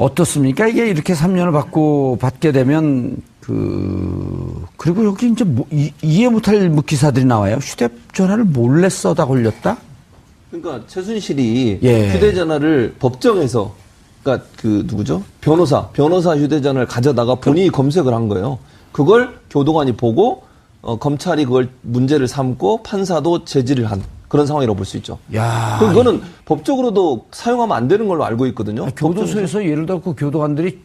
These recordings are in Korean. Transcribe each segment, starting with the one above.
어떻습니까? 이게 이렇게 3년을 받게 되면 그리고 여기 이제 이해 못할 기사들이 나와요. 휴대전화를 몰래 써다 걸렸다? 그러니까 최순실이 예. 휴대전화를 법정에서 그러니까 누구죠? 변호사 휴대전화를 가져다가 본인이 검색을 한 거예요. 그걸 교도관이 보고 검찰이 그걸 문제를 삼고 판사도 제지를 한 그런 상황이라고 볼 수 있죠. 야, 그거는 법적으로도 사용하면 안 되는 걸로 알고 있거든요. 교도소에서 예를 들어 그 교도관들이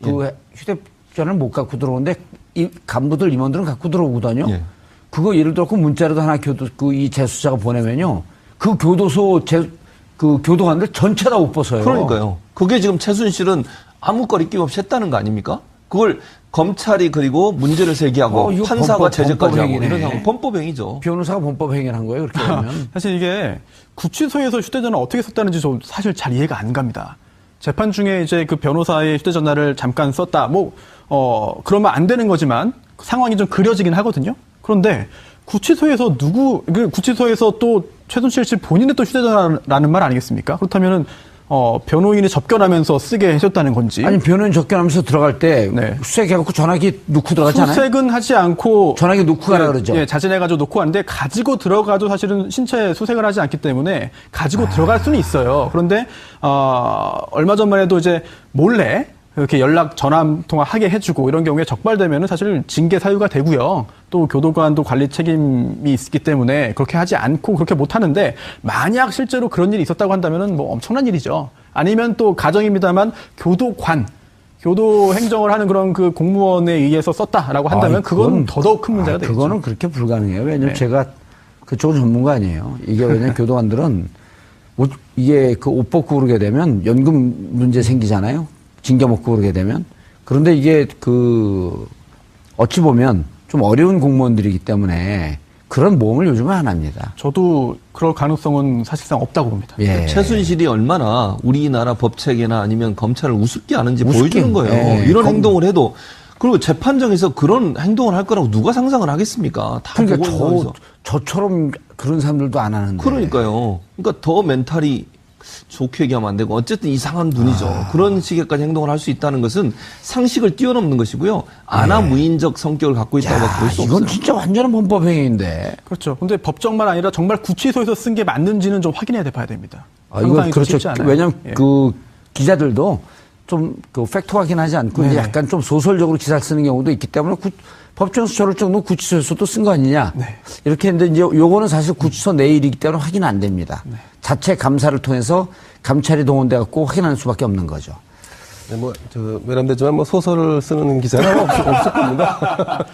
휴대전화를 못 갖고 들어오는데 이 간부들 임원들은 갖고 들어오거든요. 예. 그거 예를 들어 문자라도 하나 이 재수자가 보내면요. 그 교도소 그 교도관들 전체 다 못 벗어요. 그러니까요. 그게 지금 최순실은 아무 거리낌 없이 했다는 거 아닙니까? 그걸 검찰이 그리고 문제를 제기하고 판사가 제재까지 하고 이런 상황 범법행위죠. 변호사가 범법행위를 한 거예요. 그렇게 하면. 사실 이게 구치소에서 휴대전화 어떻게 썼다는지 좀 사실 잘 이해가 안 갑니다. 재판 중에 이제 그 변호사의 휴대전화를 잠깐 썼다. 그러면 안 되는 거지만 상황이 좀 그려지긴 하거든요. 그런데 구치소에서 구치소에서 또 최순실 씨 본인의 또 휴대전화라는 말 아니겠습니까? 그렇다면은 변호인이 접견하면서 쓰게 해줬다는 건지. 아니, 변호인 접견하면서 들어갈 때 네. 수색해갖고 전화기 놓고 들어가잖아요. 수색은 하지 않고 전화기 놓고 가라 그러죠. 예, 자진해가지고 놓고 가는데 가지고 들어가도 사실은 신체 수색을 하지 않기 때문에 가지고 들어갈 수는 있어요. 그런데 얼마 전만 해도 이제 몰래 이렇게 연락 전화 통화하게 해주고 이런 경우에 적발되면은 사실 징계 사유가 되고요. 또 교도관도 관리 책임이 있기 때문에 그렇게 하지 않고 그렇게 못 하는데 만약 실제로 그런 일이 있었다고 한다면은 엄청난 일이죠. 아니면 또 가정입니다만 교도 행정을 하는 그런 그 공무원에 의해서 썼다라고 한다면 그건 더더욱 큰 문제가 되겠죠. 그거는 그렇게 불가능해요. 왜냐면 네. 제가 그쪽은 전문가 아니에요. 이게 왜냐면 교도관들은 이게 그 옷 벗고 그러게 되면 연금 문제 생기잖아요. 징계 먹고 그러게 되면. 그런데 이게 어찌 보면 좀 어려운 공무원들이기 때문에 그런 모험을 요즘은 안 합니다. 저도 그럴 가능성은 사실상 없다고 봅니다. 예. 최순실이 얼마나 우리나라 법체계나 아니면 검찰을 우습게 하는지 보여주는 거예요. 예. 이런 행동을 해도 그리고 재판정에서 그런 행동을 할 거라고 누가 상상을 하겠습니까? 다 그러니까 보고 있는 저처럼 그런 사람들도 안 하는데. 그러니까요. 그러니까 더 멘탈이 좋게 얘기하면 안 되고 어쨌든 이상한 분이죠. 그런 식의까지 행동을 할 수 있다는 것은 상식을 뛰어넘는 것이고요. 아나무인적 성격을 갖고 있다고 볼 수 없어요. 이건 진짜 완전한 범법행위인데. 그렇죠. 근데 법정만 아니라 정말 구치소에서 쓴 게 맞는지는 좀 확인해야 봐야 됩니다. 이건 그렇죠. 왜냐하면 예. 기자들도 좀 팩트 확인하지 않고 네. 이제 약간 좀 소설적으로 기사를 쓰는 경우도 있기 때문에 법정에서 저럴 정도 구치소에서도 쓴 거 아니냐. 네. 이렇게 했는데 이제 요거는 사실 구치소 내 일이기 때문에 확인 안 됩니다. 네. 자체 감사를 통해서 감찰이 동원돼 갖고 확인할 수밖에 없는 거죠. 네, 외람되지만 소설을 쓰는 기자는 없을 겁니다.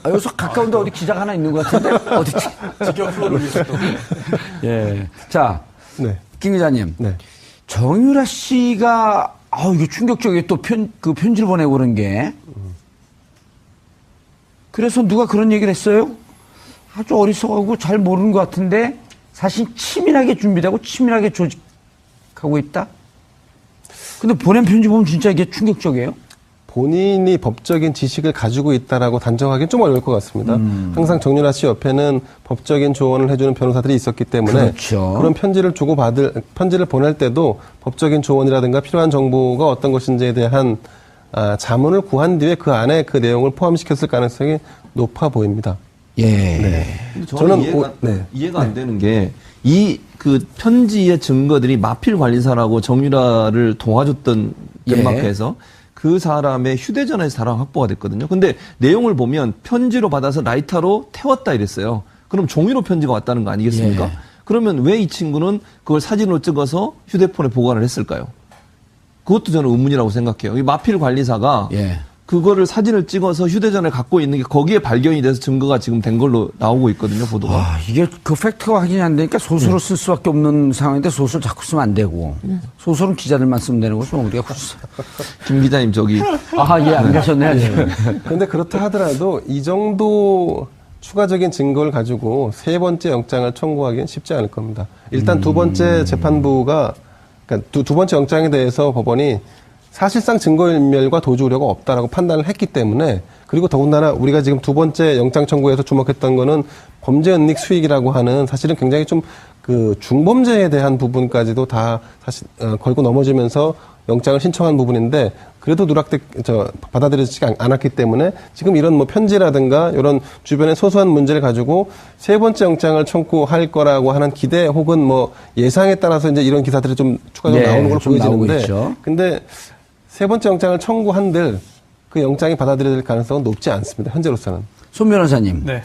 여기서 가까운데 어디 기자가 하나 있는 것 같은데 어디 직격 플로를 위해서 또. 예. 자, 네. 김 기자님. 네. 정유라 씨가 이게 충격적이에요. 또 편지를 보내고 그런 게. 그래서 누가 그런 얘기를 했어요? 아주 어리석하고 잘 모르는 것 같은데 사실 치밀하게 준비되고 치밀하게 조직하고 있다? 근데 보낸 편지 보면 진짜 이게 충격적이에요? 본인이 법적인 지식을 가지고 있다라고 단정하기는 좀 어려울 것 같습니다. 항상 정유라 씨 옆에는 법적인 조언을 해주는 변호사들이 있었기 때문에 그렇죠. 그런 편지를 편지를 보낼 때도 법적인 조언이라든가 필요한 정보가 어떤 것인지에 대한 자문을 구한 뒤에 그 안에 그 내용을 포함시켰을 가능성이 높아 보입니다. 예. 네. 저는 이해가 안 되는 게 그 편지의 증거들이 마필 관리사라고 정유라를 도와줬던 덴마크에서 그 사람의 휴대전화에서 다량 확보가 됐거든요. 근데 내용을 보면 편지로 받아서 라이터로 태웠다 이랬어요. 그럼 종이로 편지가 왔다는 거 아니겠습니까? 예. 그러면 왜 이 친구는 그걸 사진으로 찍어서 휴대폰에 보관을 했을까요? 그것도 저는 의문이라고 생각해요. 이 마필 관리사가 그거를 사진을 찍어서 휴대전화를 갖고 있는 게 거기에 발견이 돼서 증거가 지금 된 걸로 나오고 있거든요, 보도가. 이게 그 팩트가 확인이 안 되니까 소설을 쓸 수밖에 없는 상황인데 소설 자꾸 쓰면 안 되고. 소설은 기자들만 쓰면 되는 거죠. 우리가 김 기자님 저기. 안 가셨네요. 그런데 그렇다 하더라도 이 정도 추가적인 증거를 가지고 세 번째 영장을 청구하기는 쉽지 않을 겁니다. 일단 두 번째 재판부가 그러니까 두 번째 영장에 대해서 법원이 사실상 증거인멸과 도주 우려가 없다라고 판단을 했기 때문에 그리고 더군다나 우리가 지금 두 번째 영장 청구에서 주목했던 거는 범죄 은닉 수익이라고 하는 사실은 굉장히 좀 그 중범죄에 대한 부분까지도 다 사실 걸고 넘어지면서 영장을 신청한 부분인데 그래도 받아들여지지 않았기 때문에 지금 이런 뭐 편지라든가 이런 주변의 소소한 문제를 가지고 세 번째 영장을 청구할 거라고 하는 기대 혹은 뭐 예상에 따라서 이제 이런 기사들이 좀 추가적으로 나오는 걸로 보여지는데, 근데 세 번째 영장을 청구한들 그 영장이 받아들여질 가능성은 높지 않습니다. 현재로서는. 손 변호사님. 네.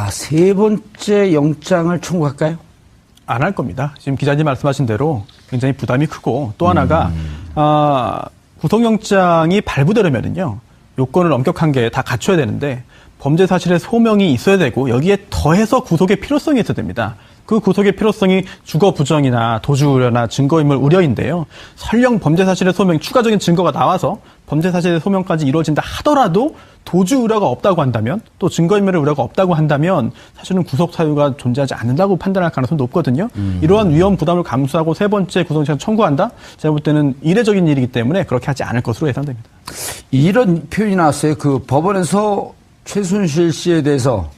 세 번째 영장을 청구할까요? 안 할 겁니다. 지금 기자님 말씀하신 대로 굉장히 부담이 크고, 또 하나가 구속영장이 발부되려면은요, 요건을 엄격한 게 다 갖춰야 되는데 범죄 사실의 소명이 있어야 되고 여기에 더해서 구속의 필요성이 있어야 됩니다. 그 구속의 필요성이 주거 부정이나 도주 우려나 증거인멸 우려인데요. 설령 범죄 사실의 소명, 추가적인 증거가 나와서 범죄 사실의 소명까지 이루어진다 하더라도 도주 우려가 없다고 한다면, 또 증거인멸의 우려가 없다고 한다면 사실은 구속 사유가 존재하지 않는다고 판단할 가능성이 높거든요. 이러한 위험 부담을 감수하고 세 번째 구속영장을 청구한다? 제가 볼 때는 이례적인 일이기 때문에 그렇게 하지 않을 것으로 예상됩니다. 이런 표현이 나왔어요. 그 법원에서 최순실 씨에 대해서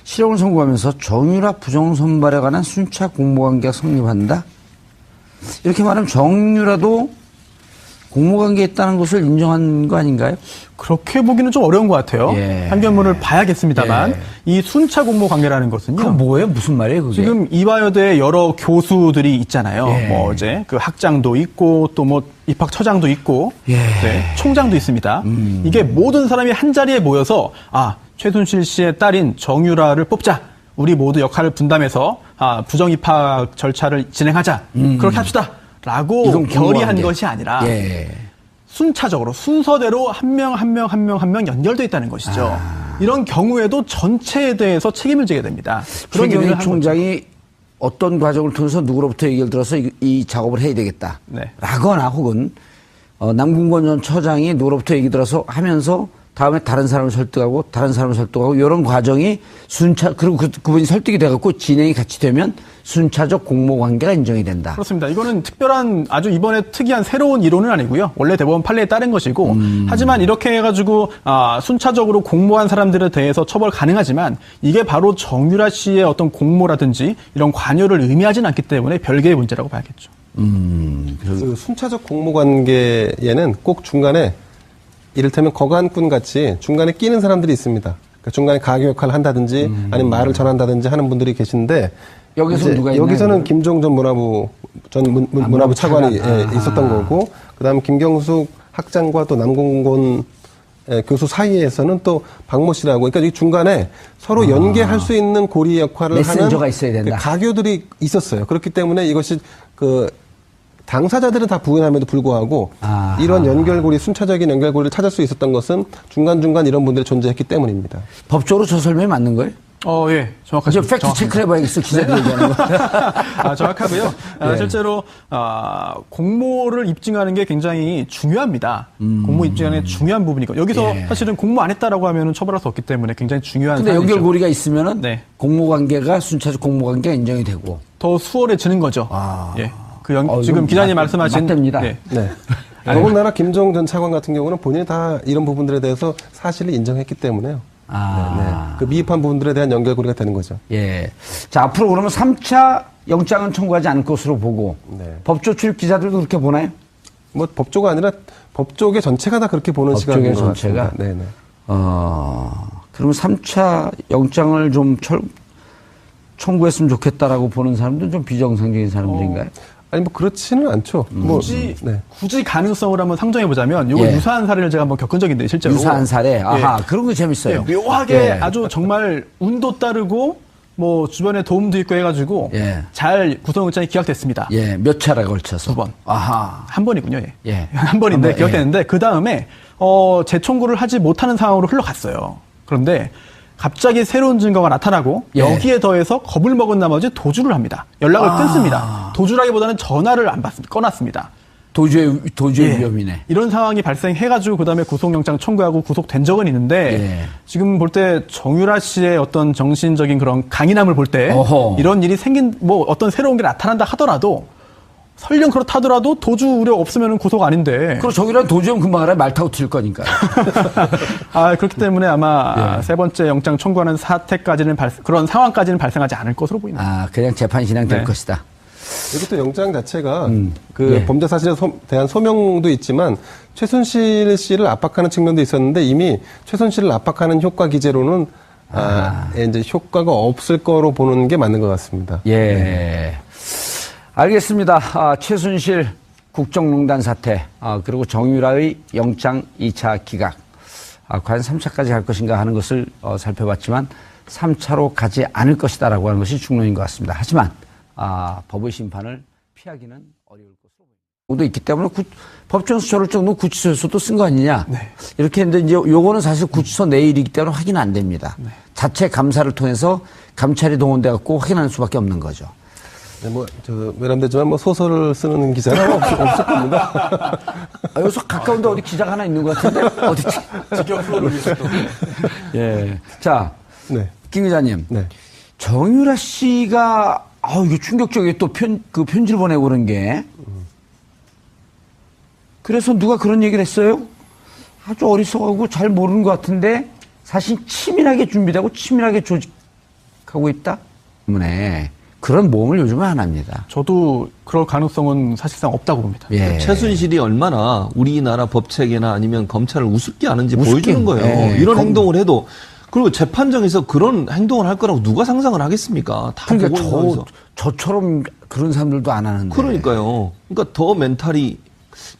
실형을 선고하면서 정유라 부정선발에 관한 순차 공모관계가 성립한다? 이렇게 말하면 정유라도 공모관계에 있다는 것을 인정한 거 아닌가요? 그렇게 보기는 좀 어려운 것 같아요. 예. 판결문을 봐야겠습니다만, 예. 이 순차 공모관계라는 것은요. 그건 뭐예요? 무슨 말이에요, 그게? 지금 이화여대 여러 교수들이 있잖아요. 예. 뭐 이제 그 학장도 있고 또 뭐 입학처장도 있고, 예. 네, 총장도 있습니다. 이게 모든 사람이 한 자리에 모여서 최순실 씨의 딸인 정유라를 뽑자. 우리 모두 역할을 분담해서 부정 입학 절차를 진행하자. 그렇게 합시다. 라고 결의한 것이 아니라 순차적으로 순서대로 한 명 연결돼 있다는 것이죠. 이런 경우에도 전체에 대해서 책임을 지게 됩니다. 그런 최경희 총장이 어떤 과정을 통해서 누구로부터 얘기를 들어서 이 작업을 해야 되겠다. 네. 라거나 혹은 남궁건 전 처장이 누구로부터 얘기 들어서 하면서 다음에 다른 사람을 설득하고 이런 과정이 그리고 그분이 설득이 돼갖고 진행이 같이 되면 순차적 공모관계가 인정이 된다. 그렇습니다. 이거는 특별한 아주 이번에 특이한 새로운 이론은 아니고요. 원래 대법원 판례에 따른 것이고, 하지만 이렇게 해가지고 순차적으로 공모한 사람들에 대해서 처벌 가능하지만 이게 바로 정유라 씨의 어떤 공모라든지 이런 관여를 의미하지는 않기 때문에 별개의 문제라고 봐야겠죠. 그 순차적 공모관계에는 꼭 중간에 이를테면 거간꾼 같이 중간에 끼는 사람들이 있습니다. 그러니까 중간에 가교 역할을 한다든지 아니면 말을 전한다든지 하는 분들이 계시는데, 여기서 누가 있나요? 여기서는 김종 전 문화부 차관이 있었던 거고, 그다음 김경숙 학장과 또 남궁곤 교수 사이에서는 또 박모 씨라고, 그러니까 이 중간에 서로 연계할 수 있는 고리 역할을 메신저가 하는 있어야 된다. 가교들이 있었어요. 그렇기 때문에 이것이 당사자들은 다 부인함에도 불구하고 이런 연결고리, 순차적인 연결고리를 찾을 수 있었던 것은 중간중간 이런 분들이 존재했기 때문입니다. 법적으로 저 설명이 맞는 거예요? 예, 정확하죠. 팩트 체크를 해봐야겠어, 기자들이 얘기하는 거. 정확하고요. 실제로 공모를 입증하는 게 굉장히 중요합니다. 공모 입증하는 게 중요한 부분이고, 여기서 사실은 공모 안 했다라고 하면 처벌할 수 없기 때문에 굉장히 중요한. 근데 사안이죠. 연결고리가 있으면은 공모관계가 순차적 공모관계가 인정이 되고 더 수월해지는 거죠. 지금 기자님 말씀하신 맞답니다. 네. 더군다나 김종 전 차관 같은 경우는 본인이 다 이런 부분들에 대해서 사실을 인정했기 때문에요. 그 미흡한 부분들에 대한 연결고리가 되는 거죠. 자, 앞으로 그러면 3차 영장은 청구하지 않을 것으로 보고, 법조 출입 기자들도 그렇게 보나요? 뭐 법조가 아니라 법조계 전체가 다 그렇게 보는 시각인 것 같습니다. 네네. 그러면 3차 영장을 좀 청구했으면 좋겠다라고 보는 사람들은 좀 비정상적인 사람들인가요? 아니 뭐 그렇지는 않죠. 굳이 가능성을 한번 상정해 보자면 이거 유사한 사례를 제가 한번 겪은 적이 있는데 실제로 유사한 사례. 그런 거 재밌어요. 묘하게 아주 정말 운도 따르고 뭐 주변에 도움도 있고 해가지고 잘 구속영장이 기각됐습니다. 몇 차례 걸쳐서? 2번. 한 번이군요. 한 번인데 기각됐는데 그 다음에 재청구를 하지 못하는 상황으로 흘러갔어요. 그런데 갑자기 새로운 증거가 나타나고 여기에 더해서 겁을 먹은 나머지 도주를 합니다. 연락을 끊습니다. 도주라기보다는 전화를 안 받습니다. 꺼놨습니다. 도주의 위험이네. 이런 상황이 발생해가지고 그다음에 구속영장 청구하고 구속된 적은 있는데 지금 볼 때 정유라 씨의 어떤 정신적인 그런 강인함을 볼 때 이런 일이 생긴 뭐 어떤 새로운 게 나타난다 하더라도 설령 그렇다더라도 도주 우려 없으면 구속 아닌데. 그럼 저기랑 도주하면 금방 알아요. 말 타고 튈 거니까. 그렇기 때문에 아마 세 번째 영장 청구하는 사태까지는 그런 상황까지는 발생하지 않을 것으로 보입니다. 그냥 재판 진행될 것이다. 이것도 영장 자체가 예. 범죄 사실에 대한 소명도 있지만 최순실 씨를 압박하는 측면도 있었는데 이미 최순실을 압박하는 효과 기제로는 이제 효과가 없을 거로 보는 게 맞는 것 같습니다. 예. 알겠습니다. 최순실 국정농단 사태, 그리고 정유라의 영장 2차 기각. 과연 3차까지 갈 것인가 하는 것을 살펴봤지만 3차로 가지 않을 것이다라고 하는 것이 중론인 것 같습니다. 하지만 법의 심판을 피하기는 어려울 것으로 보입니다. 있기 때문에 법정에서 저럴 정도 구치소에서도 쓴 거 아니냐. 네. 이렇게 했는데 이제 요거는 사실 구치소 내일이기 때문에 확인 안 됩니다. 네. 자체 감사를 통해서 감찰이 동원돼 갖고 확인하는 수밖에 없는 거죠. 네, 외람되지만 소설을 쓰는 기자는 없을 겁니다. 여기서 가까운데 어디 기자가 하나 있는 것 같은데 어디 직접 프로를 위해서 또. 예. 자, 네. 김 기자님. 네. 정유라 씨가 이게 충격적이게 또 편지를 보내고 그런 게. 그래서 누가 그런 얘기를 했어요? 아주 어리석하고 잘 모르는 것 같은데 사실 치밀하게 준비되고 치밀하게 조직하고 있다. 때문에 그런 모험을 요즘은 안 합니다. 저도 그럴 가능성은 사실상 없다고 봅니다. 예. 최순실이 얼마나 우리나라 법체계나 아니면 검찰을 우습게 아는지 우습게, 보여주는 거예요. 예. 이런 행동을 해도 그리고 재판정에서 그런 행동을 할 거라고 누가 상상을 하겠습니까? 다 그러니까 보고 있는 거죠. 저처럼 그런 사람들도 안 하는데. 그러니까요. 그러니까 더 멘탈이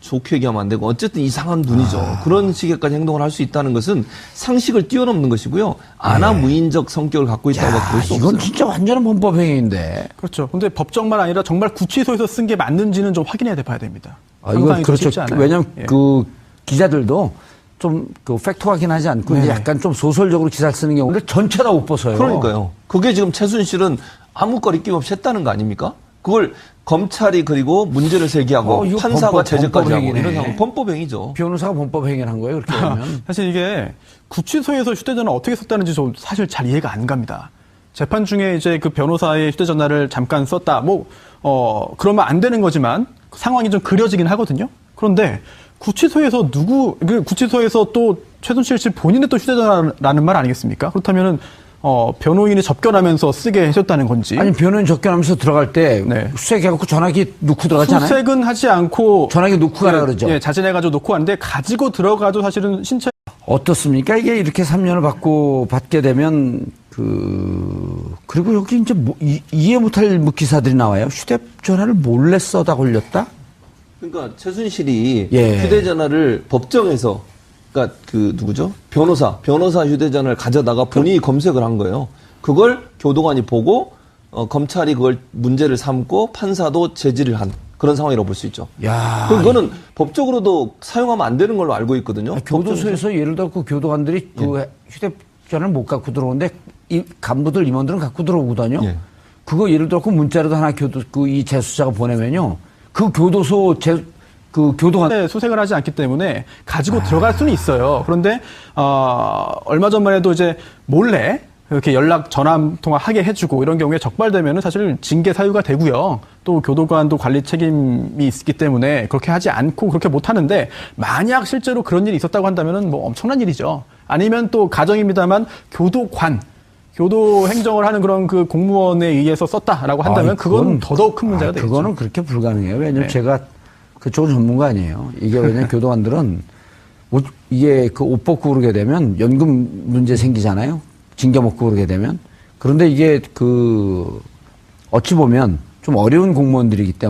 좋게 얘기하면 안 되고 어쨌든 이상한 분이죠. 그런 식의까지 행동을 할 수 있다는 것은 상식을 뛰어넘는 것이고요. 아나무인적 성격을 갖고 있다고 볼 수 없어요. 이건 진짜 완전한 범법행위인데. 그렇죠. 근데 법정만 아니라 정말 구치소에서 쓴 게 맞는지는 좀 확인해 봐야 됩니다. 이건 상상이 그렇죠. 쉽지 않아요. 왜냐하면 예. 기자들도 좀 팩트 확인하지 않고 이제 네. 약간 좀 소설적으로 기사를 쓰는 경우를 전체 다 못 벗어요. 그러니까요. 그게 지금 최순실은 아무 거리낌 없이 했다는 거 아닙니까? 그걸 검찰이 그리고 문제를 제기하고 이거 판사가 제재까지 하고 범법행위네. 이런 상황 범법행위죠. 변호사가 범법행위를 한 거예요. 그렇게 되면. 사실 이게 구치소에서 휴대전화 어떻게 썼다는지 저 사실 잘 이해가 안 갑니다. 재판 중에 이제 그 변호사의 휴대전화를 잠깐 썼다. 그러면 안 되는 거지만 상황이 좀 그려지긴 하거든요. 그런데 구치소에서 구치소에서 또 최순실 씨 본인의 또 휴대전화라는 말 아니겠습니까? 그렇다면은 변호인이 접견하면서 쓰게 해줬다는 건지. 아니 변호인 접견하면서 들어갈 때 네. 수색해갖고 전화기 놓고 들어가잖아요. 수색은 하지 않고 전화기 놓고 가라 그러죠. 예, 자진해가지고 놓고 왔는데 가지고 들어가도 사실은 신체 어떻습니까? 이게 이렇게 3년을 받게 되면 그리고 여기 이제 이해 못할 기사들이 나와요. 휴대전화를 몰래 써다 걸렸다? 그러니까 최순실이 예. 휴대전화를 법정에서 그러니까 누구죠? 변호사 휴대전화를 가져다가 본인이 검색을 한 거예요. 그걸 교도관이 보고 검찰이 그걸 문제를 삼고 판사도 제지를 한 그런 상황이라고 볼 수 있죠. 야, 그거는 법적으로도 사용하면 안 되는 걸로 알고 있거든요. 교도소에서 예를 들어 그 교도관들이 휴대전화를 못 갖고 들어오는데 이 간부들 임원들은 갖고 들어오거든요. 예. 그거 예를 들어 문자라도 하나 이 재수자가 보내면요. 그 교도소 교도관 수색을 하지 않기 때문에 가지고 들어갈 수는 있어요. 그런데 얼마 전만 해도 이제 몰래 이렇게 전화 통화하게 해주고 이런 경우에 적발되면은 사실 징계 사유가 되고요. 또 교도관도 관리 책임이 있기 때문에 그렇게 하지 않고 그렇게 못 하는데 만약 실제로 그런 일이 있었다고 한다면은 엄청난 일이죠. 아니면 또 가정입니다만 교도 행정을 하는 그런 그 공무원에 의해서 썼다라고 한다면 그건 더더욱 큰 문제가 되겠죠. 그거는 그렇게 불가능해요. 왜냐면 네. 제가 그쪽은 전문가 아니에요. 이게 왜냐면 교도관들은 이게 옷 벗고 그러게 되면 연금 문제 생기잖아요. 징계 먹고 그러게 되면. 그런데 이게 어찌 보면 좀 어려운 공무원들이기 때문에